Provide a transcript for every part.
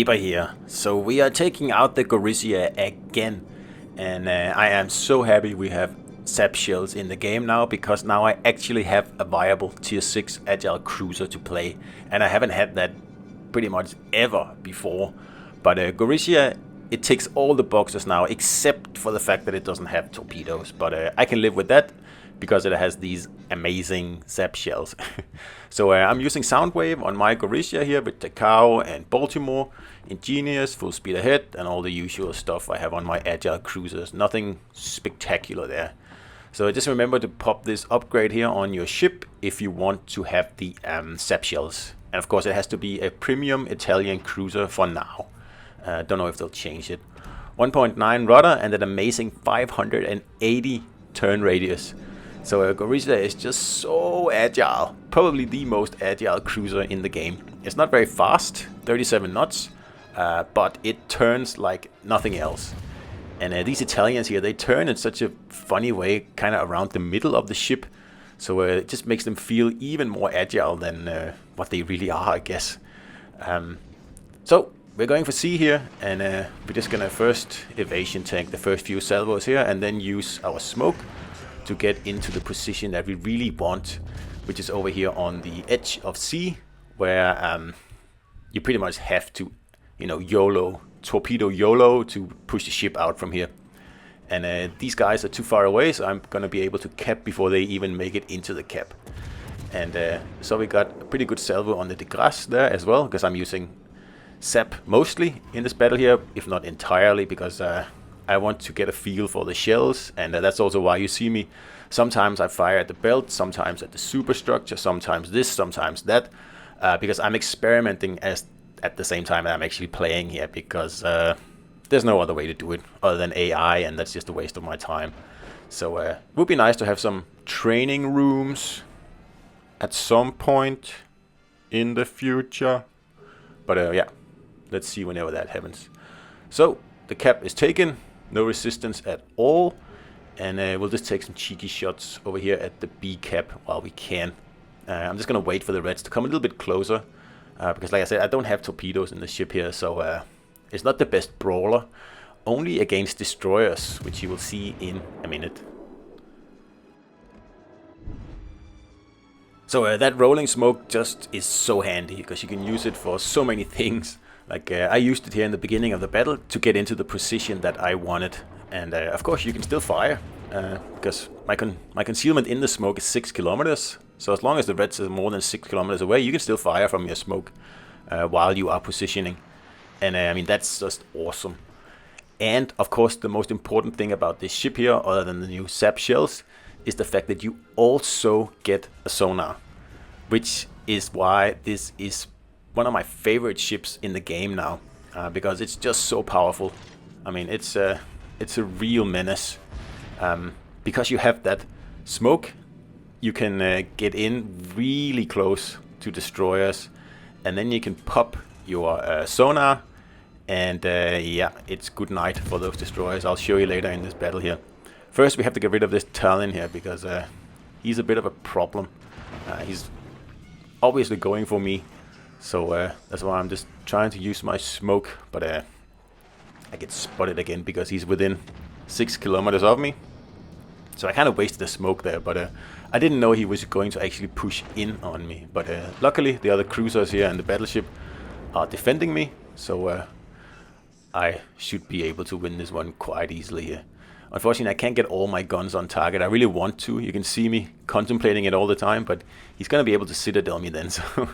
Weber here. So we are taking out the Gorizia again, and I am so happy we have SAP shells in the game now, because now I actually have a viable tier 6 agile cruiser to play, and I haven't had that pretty much ever before. But Gorizia, it ticks all the boxes now except for the fact that it doesn't have torpedoes, but I can live with that because it has these amazing SAP shells. So I'm using Soundwave on my Gorizia here with Takao and Baltimore, Ingenious, full speed ahead, and all the usual stuff I have on my agile cruisers. Nothing spectacular there. So just remember to pop this upgrade here on your ship if you want to have the SAP shells. And of course it has to be a premium Italian cruiser for now. Don't know if they'll change it. 1.9 rudder and an amazing 580 turn radius. So Gorizia is just so agile, probably the most agile cruiser in the game. It's not very fast, 37 knots, but it turns like nothing else. And these Italians here, they turn in such a funny way, kind of around the middle of the ship. So it just makes them feel even more agile than what they really are, I guess. So we're going for C here, and we're just gonna first evasion tank the first few salvos here, and then use our smoke to get into the position that we really want, which is over here on the edge of C, where you pretty much have to, YOLO, torpedo YOLO to push the ship out from here. And these guys are too far away, so I'm gonna be able to cap before they even make it into the cap. And so we got a pretty good salvo on the de Grasse there as well, because I'm using SAP mostly in this battle here, if not entirely, because I want to get a feel for the shells, and that's also why you see me. Sometimes I fire at the belt, sometimes at the superstructure, sometimes this, sometimes that, because I'm experimenting at the same time that I'm actually playing here, because there's no other way to do it other than AI, and that's just a waste of my time. So it would be nice to have some training rooms at some point in the future. But yeah, let's see whenever that happens. So the cap is taken. No resistance at all, and we'll just take some cheeky shots over here at the B cap while we can. I'm just gonna wait for the Reds to come a little bit closer, because like I said, I don't have torpedoes in the ship here, so it's not the best brawler, only against destroyers, which you will see in a minute. So that rolling smoke just is so handy, because you can use it for so many things. Like I used it here in the beginning of the battle to get into the position that I wanted. And of course you can still fire, because my concealment in the smoke is 6 kilometers. So as long as the Reds are more than 6 kilometers away, you can still fire from your smoke while you are positioning. And I mean, that's just awesome. And of course the most important thing about this ship here, other than the new SAP shells, is the fact that you also get a sonar. Which is why this is one of my favorite ships in the game now, because it's just so powerful. I mean, it's a real menace. Because you have that smoke, you can get in really close to destroyers, and then you can pop your sonar, and yeah, it's good night for those destroyers. I'll show you later in this battle here. First, we have to get rid of this Talon here, because he's a bit of a problem. He's obviously going for me. So that's why I'm just trying to use my smoke, but I get spotted again because he's within 6 kilometers of me. So I kind of wasted the smoke there, but I didn't know he was going to actually push in on me. But luckily the other cruisers here and the battleship are defending me, so I should be able to win this one quite easily here. Unfortunately, I can't get all my guns on target. I really want to. You can see me contemplating it all the time, but he's going to be able to citadel me then, so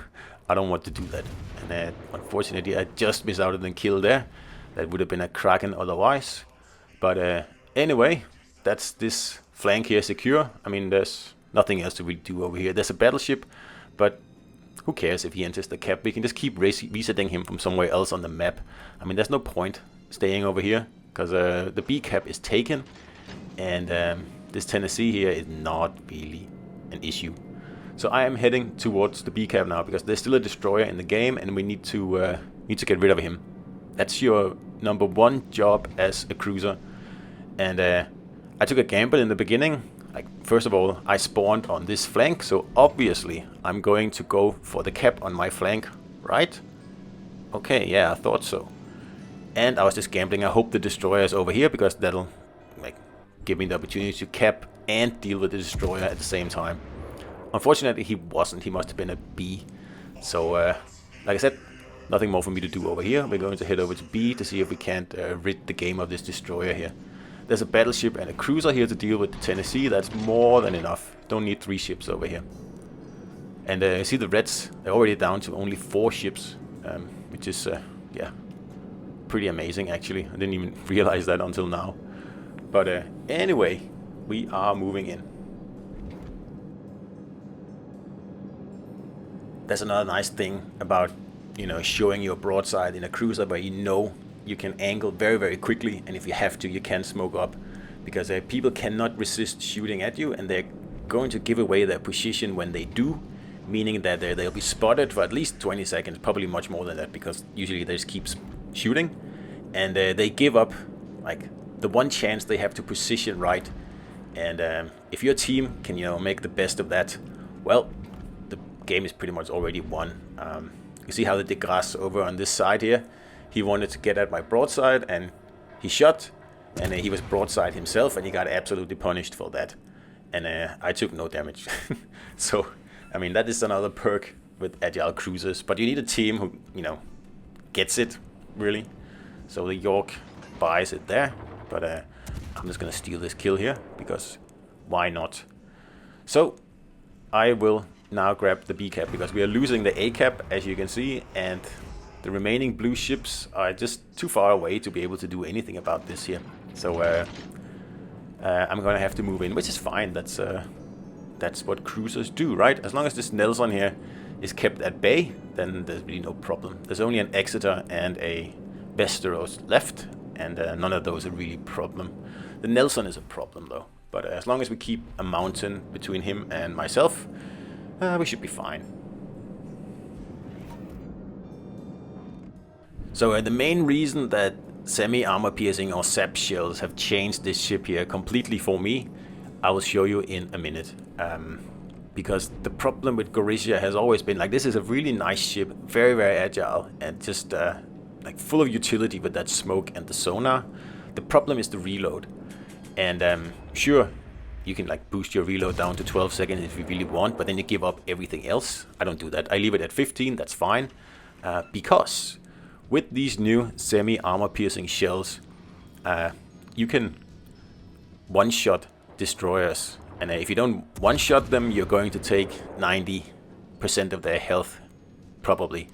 I don't want to do that. And unfortunately, I just missed out on the kill there. That would have been a Kraken otherwise. But anyway, that's this flank here secure. I mean, there's nothing else to really do over here. There's a battleship, but who cares if he enters the cap? We can just keep resetting him from somewhere else on the map. I mean, there's no point staying over here, because the B cap is taken, and this Tennessee here is not really an issue. So I am heading towards the B cap now, because there's still a destroyer in the game, and we need to get rid of him. That's your number one job as a cruiser. And I took a gamble in the beginning. Like, first of all, I spawned on this flank, so obviously I'm going to go for the cap on my flank, right? Okay, yeah, I thought so. And I was just gambling. I hope the destroyer is over here because that'll like give me the opportunity to cap and deal with the destroyer at the same time. Unfortunately, he wasn't. He must have been a B. So, like I said, nothing more for me to do over here. We're going to head over to B to see if we can't rid the game of this destroyer here. There's a battleship and a cruiser here to deal with the Tennessee. That's more than enough. Don't need 3 ships over here. And you see the Reds, they're already down to only 4 ships, which is, yeah, pretty amazing actually. I didn't even realize that until now. But anyway, we are moving in. That's another nice thing about, you know, showing your broadside in a cruiser where you know you can angle very, very quickly, and if you have to, you can smoke up, because people cannot resist shooting at you, and they're going to give away their position when they do, meaning that they'll be spotted for at least 20 seconds, probably much more than that, because usually they just keep shooting, and they give up like the one chance they have to position right. And if your team can, you know, make the best of that, well, the game is pretty much already won. You see how the de Grasse over on this side here, he wanted to get at my broadside, and he shot, and he was broadside himself, and he got absolutely punished for that. And I took no damage. So, I mean, that is another perk with agile cruisers, but you need a team who, you know, gets it, really. So the York buys it there, but I'm just gonna steal this kill here, because why not? So, I will now grab the B cap, because we are losing the A cap, as you can see, and the remaining blue ships are just too far away to be able to do anything about this here. So I'm gonna have to move in, which is fine. That's what cruisers do, right? As long as this Nelson here is kept at bay, then there's really no problem. There's only an Exeter and a Westeros left, and none of those are really a problem. The Nelson is a problem though, but as long as we keep a mountain between him and myself, we should be fine. So the main reason that semi-armor piercing or SAP shells have changed this ship here completely for me, I will show you in a minute. Because the problem with Gorizia has always been, like, this is a really nice ship, very, very agile, and just like full of utility with that smoke and the sonar. The problem is the reload. And sure, you can like boost your reload down to 12 seconds if you really want, but then you give up everything else. I don't do that. I leave it at 15, that's fine. Because with these new semi-armor piercing shells, you can one-shot destroyers. And if you don't one-shot them, you're going to take 90% of their health, probably.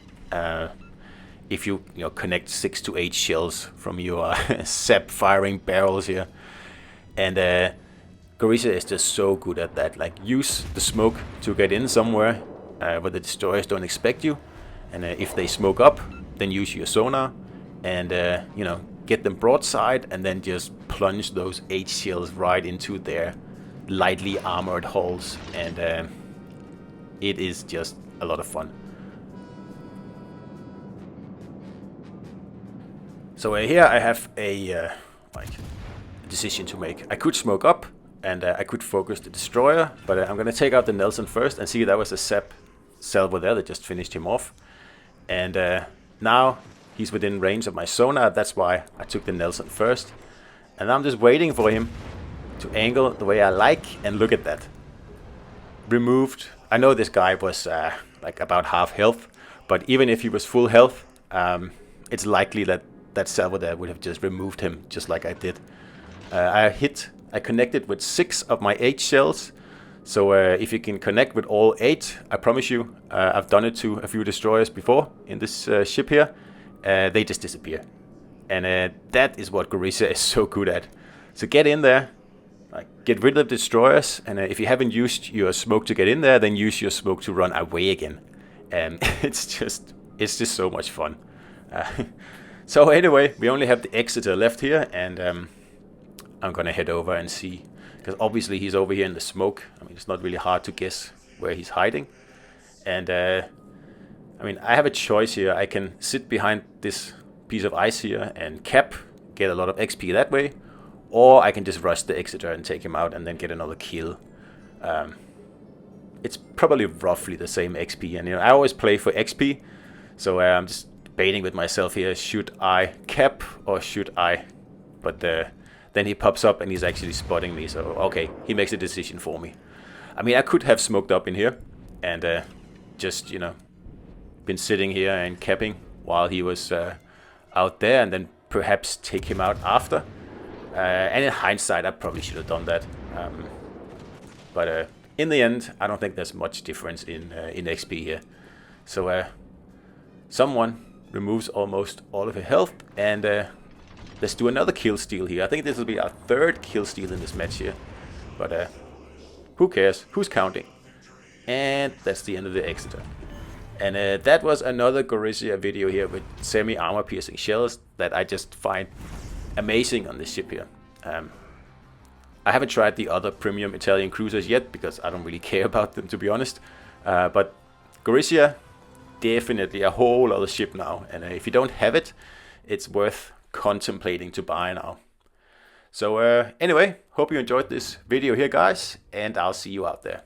If you connect 6 to 8 shells from your SAP firing barrels here. And Gorizia is just so good at that. Like, use the smoke to get in somewhere where the destroyers don't expect you. And if they smoke up, then use your sonar and get them broadside, and then just plunge those H shells right into their lightly armored hulls, and it is just a lot of fun. So here I have a decision to make. I could smoke up and I could focus the destroyer, but I'm gonna take out the Nelson first, and see, that was a SAP salvo there that just finished him off. And now he's within range of my sonar. That's why I took the Nelson first. And I'm just waiting for him to angle the way I like. And look at that. Removed. I know this guy was like about half health. But even if he was full health, it's likely that that salvo there would have just removed him, just like I did. I connected with 6 of my 8 shells. So if you can connect with all 8, I promise you, I've done it to a few destroyers before in this ship here, they just disappear. And that is what Gorizia is so good at. So get in there, get rid of destroyers, and if you haven't used your smoke to get in there, then use your smoke to run away again. It's just so much fun. So anyway, we only have the Exeter left here, and I'm gonna head over and see. Because obviously he's over here in the smoke. I mean, it's not really hard to guess where he's hiding. And I mean, I have a choice here. I can sit behind this piece of ice here and cap, get a lot of XP that way. Or I can just rush the Exeter and take him out and then get another kill. It's probably roughly the same XP. And I always play for XP. So I'm just debating with myself here, should I cap or should I? But then he pops up and he's actually spotting me, so okay, he makes a decision for me. I mean, I could have smoked up in here and just, you know, been sitting here and capping while he was out there, and then perhaps take him out after. And in hindsight, I probably should have done that. But in the end, I don't think there's much difference in XP here. So someone removes almost all of her health, and let's do another kill steal here. I think this will be our third kill steal in this match here. But who cares? Who's counting? And that's the end of the Exeter. And that was another Gorizia video here with semi-armor piercing shells that I just find amazing on this ship here. I haven't tried the other premium Italian cruisers yet because I don't really care about them, to be honest. But Gorizia, definitely a whole other ship now. And if you don't have it, it's worth contemplating to buy now. So anyway, hope you enjoyed this video here, guys, and I'll see you out there.